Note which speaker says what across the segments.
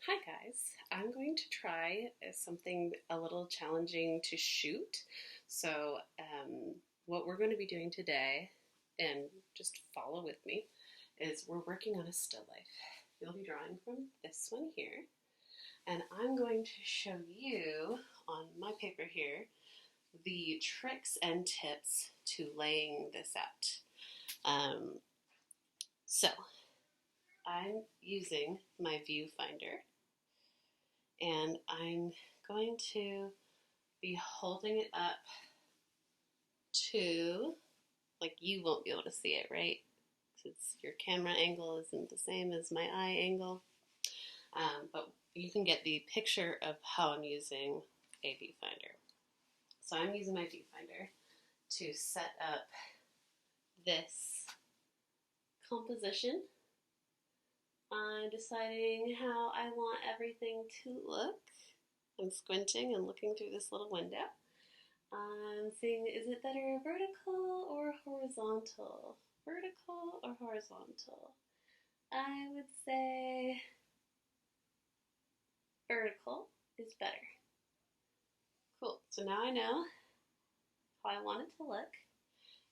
Speaker 1: Hi guys, I'm going to try something a little challenging to shoot. What we're going to be doing today, and just follow with me, is we're working on a still life. You'll be drawing from this one here, and I'm going to show you on my paper here the tricks and tips to laying this out. So, I'm using my viewfinder and I'm going to be holding it up to, like, you won't be able to see it, right? Because your camera angle isn't the same as my eye angle. But you can get the picture of how I'm using a viewfinder. So I'm using my viewfinder to set up this composition. I'm deciding how I want everything to look. I'm squinting and looking through this little window. I'm seeing, is it better vertical or horizontal? Vertical or horizontal? I would say vertical is better. Cool. So now I know how I want it to look.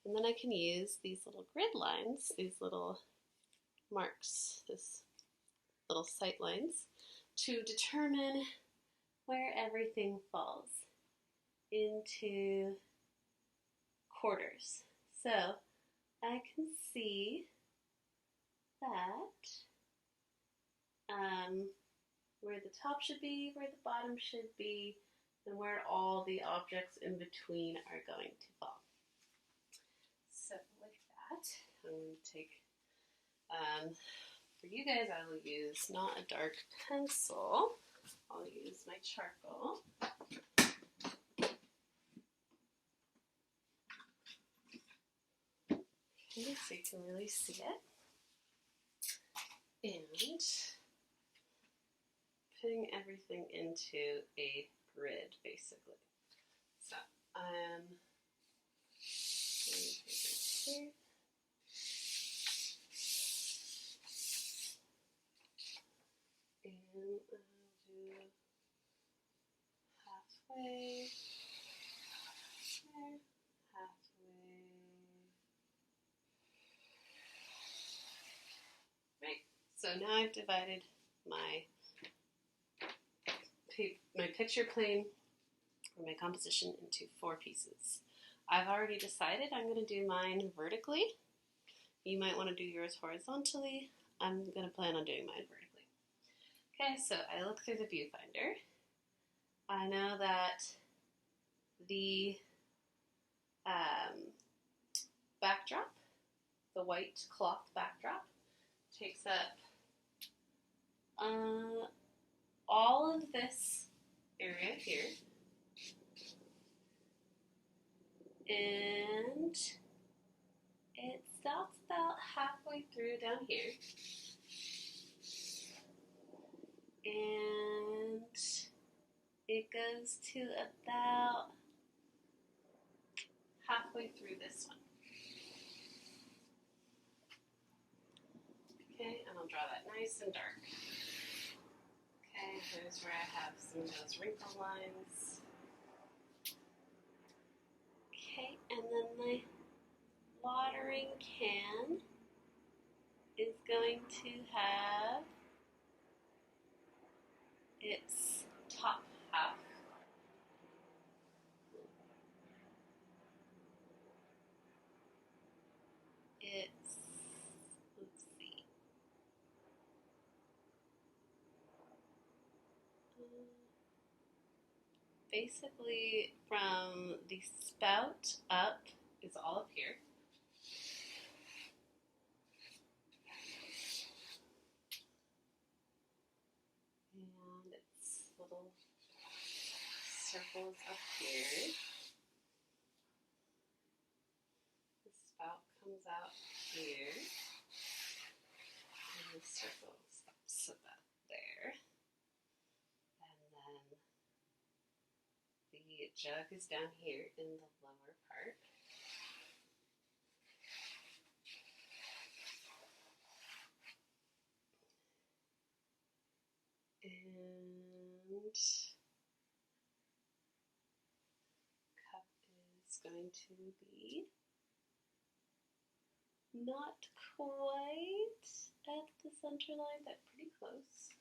Speaker 1: And then I can use these little grid lines, these little marks, this little sight lines, to determine where everything falls into quarters. So I can see that where the top should be, where the bottom should be, and where all the objects in between are going to fall. So with that, I'm going to take, for you guys, I will use not a dark pencil. I'll use my charcoal. Okay, so you can really see it. And putting everything into a grid, basically. So I'm going to take it here. And I'll do halfway there, halfway. Right. So now I've divided my picture plane or my composition into 4 pieces. I've already decided I'm going to do mine vertically. You might want to do yours horizontally. I'm going to plan on doing mine vertically. Okay, so I look through the viewfinder. I know that the backdrop, the white cloth backdrop, takes up all of this area here. And it stops about halfway through down here. And it goes to about halfway through this one. Okay, and I'll draw that nice and dark. Okay, here's where I have some of those wrinkle lines. Okay, and then my watering can is going to have its top half. It's, let's see, basically from the spout up is all up here. And its little circles up here. The spout comes out here. And the circles up about there. And then the jug is down here in the lower part. And cup is going to be not quite at the center line, but pretty close.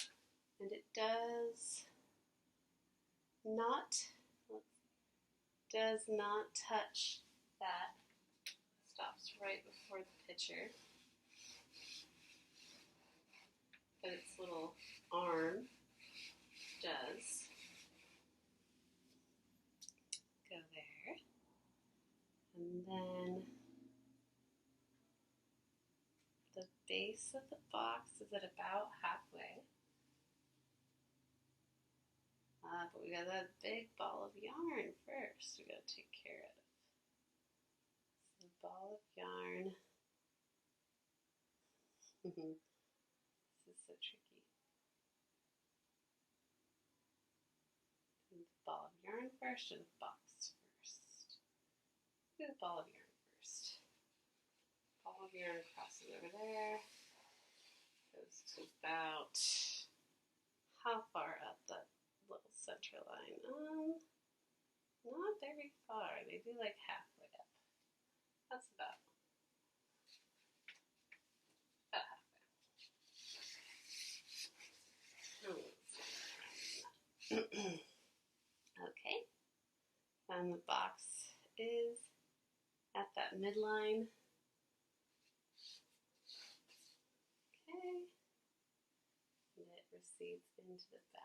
Speaker 1: And it does not touch that. Stops right before the pitcher. But its little arm does go there. And then the base of the box is at about halfway. But we got that big ball of yarn first we gotta take care of. So the ball of yarn. This is so tricky. Do the ball of yarn first or the box first? Do the ball of yarn first. Ball of yarn crosses over there. Goes to about how far up that little center line? Not very far. They do like halfway up. That's about halfway. Okay. And the box is at that midline. Okay. And it recedes into the background.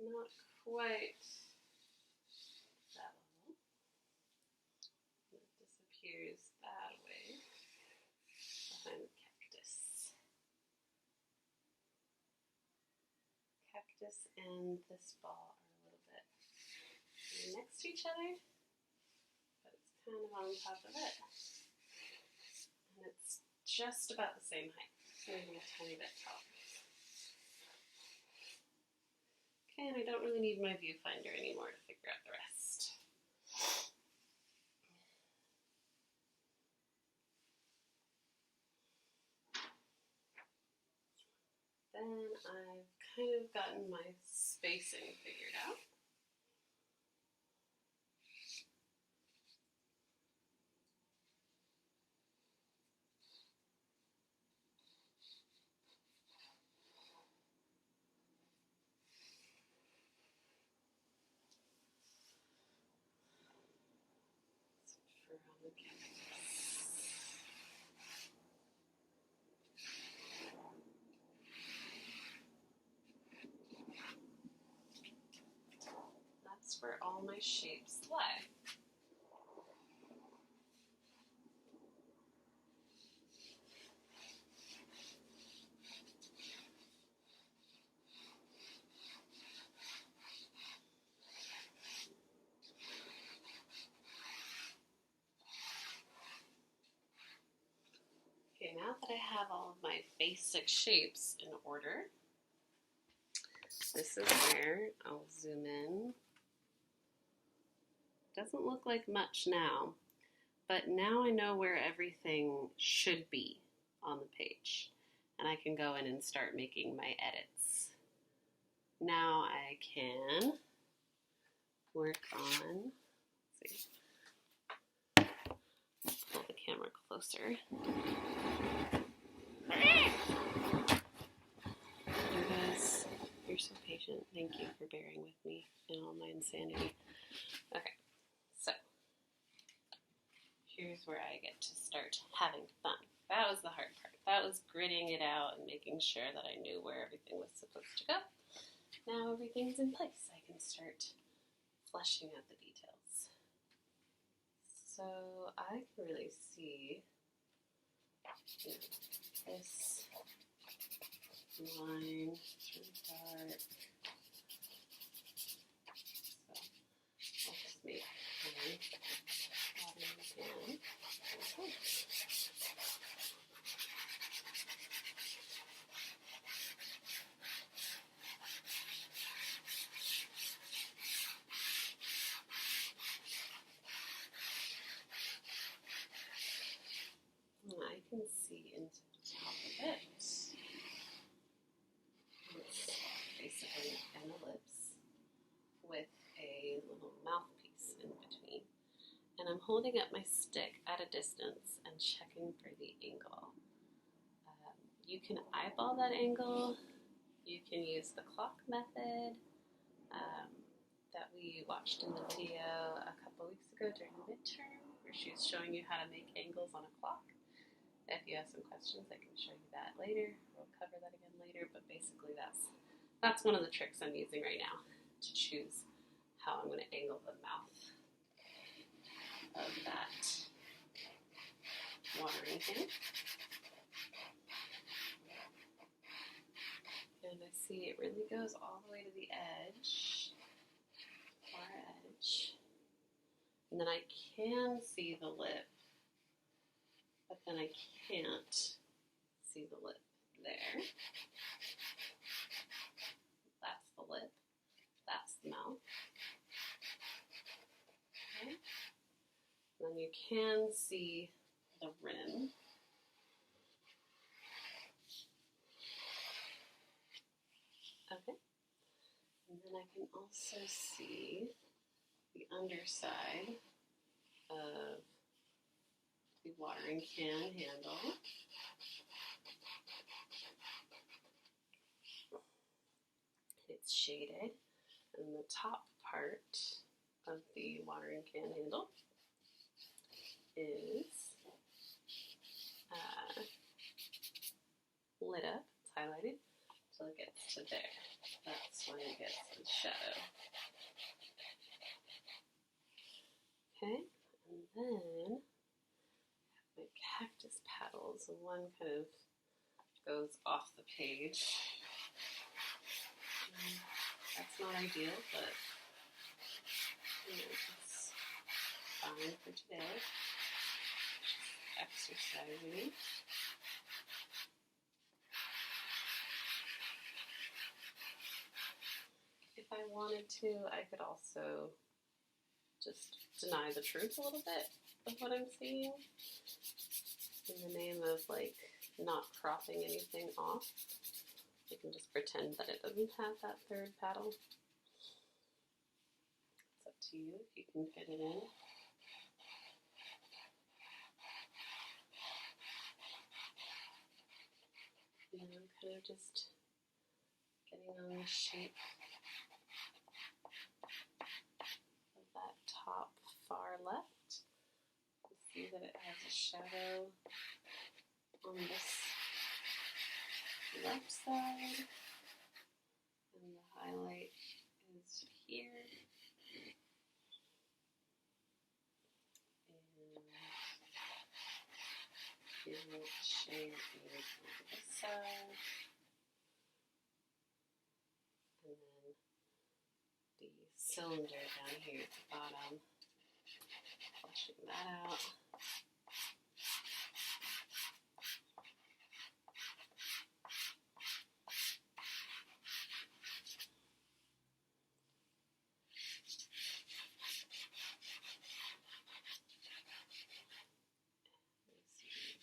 Speaker 1: Not quite that level. It disappears that way behind the cactus. Cactus and this ball are a little bit next to each other, but it's kind of on top of it. And it's just about the same height, maybe a tiny bit taller. Okay, and I don't really need my viewfinder anymore to figure out the rest. Then I've kind of gotten my spacing figured out. That's where all my shapes lie. Okay, now that I have all of my basic shapes in order, this is where I'll zoom in. Doesn't look like much now, but now I know where everything should be on the page, and I can go in and start making my edits. Now I can work on, let's see, pull the camera closer. You guys, you're so patient. Thank you for bearing with me in all my insanity. Okay, so here's where I get to start having fun. That was the hard part. That was gritting it out and making sure that I knew where everything was supposed to go. Now everything's in place. I can start fleshing out the details. So I can really see this line through dark. So I'll just make one pattern again. Okay. I'm holding up my stick at a distance and checking for the angle. You can eyeball that angle. You can use the clock method that we watched in the video a couple weeks ago during the midterm, where she was showing you how to make angles on a clock. If you have some questions, I can show you that later. We'll cover that again later, but basically that's one of the tricks I'm using right now to choose how I'm going to angle the mouth of that watering can. And I see it really goes all the way to the edge, far edge. And then I can see the lip, but then I can't see the lip there. That's the lip. That's the mouth. Okay. And then you can see the rim. Okay. And then I can also see the underside of the watering can handle. It's shaded, and the top part of the watering can handle is lit up, it's highlighted, until it gets to there. That's when it gets the shadow. Okay, and then my cactus petals, one kind of goes off the page. That's not ideal, but it's fine for today. Exercising. If I wanted to, I could also just deny the truth a little bit of what I'm seeing in the name of like not cropping anything off. You can just pretend that it doesn't have that third paddle. It's up to you if you can fit it in. And I'm kind of just getting on the shape of that top far left. You see that it has a shadow on this left side, and the highlight is here. And giving it shade here on this side. And then the cylinder down here at the bottom, flushing that out.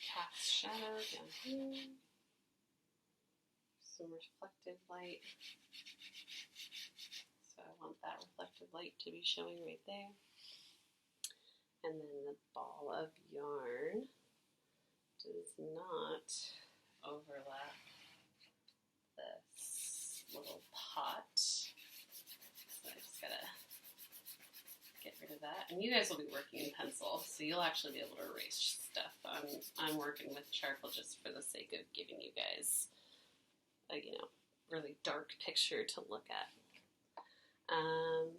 Speaker 1: Cast shadow down here. Some reflective light. So I want that reflective light to be showing right there. And then the ball of yarn does not overlap this little pot. So I just gotta get rid of that. And you guys will be working in pencil, so you'll actually be able to erase stuff. I'm working with charcoal just for the sake of giving you guys a, really dark picture to look at.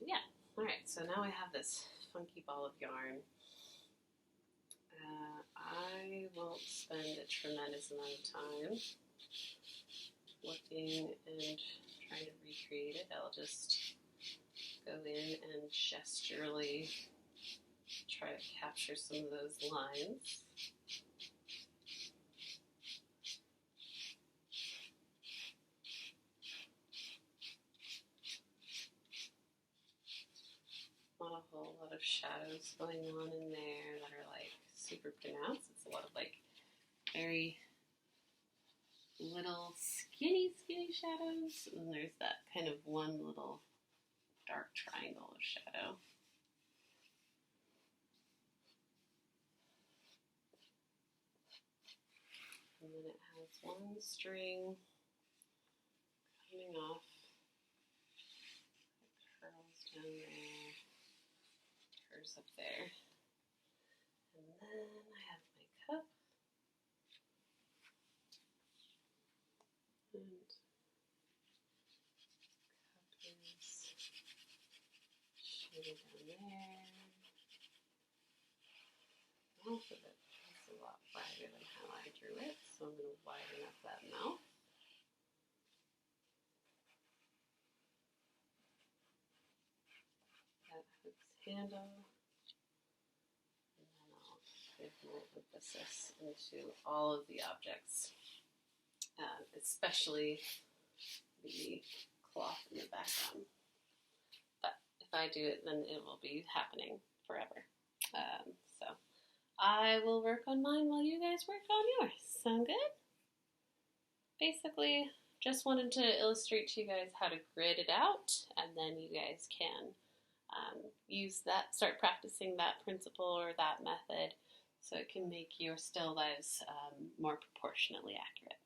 Speaker 1: Yeah. Alright, so now I have this funky ball of yarn. I won't spend a tremendous amount of time looking and trying to recreate it. I'll just go in and gesturally try to capture some of those lines. Not a whole lot of shadows going on in there that are like super pronounced. It's a lot of like very little skinny shadows, and there's that kind of one little dark triangle of shadow. then it has one string coming off. It curls down there, curves up there. And then I have my cup. And cup is shaded down there. Mouth of it is a lot wider than how I drew it, so I'm going to widen up that mouth. That hook's handle. And then I'll give more emphasis into all of the objects, especially the cloth in the background. But if I do it, then it will be happening forever. So I will work on mine while you guys work on yours. Sound good? Basically, just wanted to illustrate to you guys how to grid it out, and then you guys can use that, start practicing that principle or that method so it can make your still lives more proportionately accurate.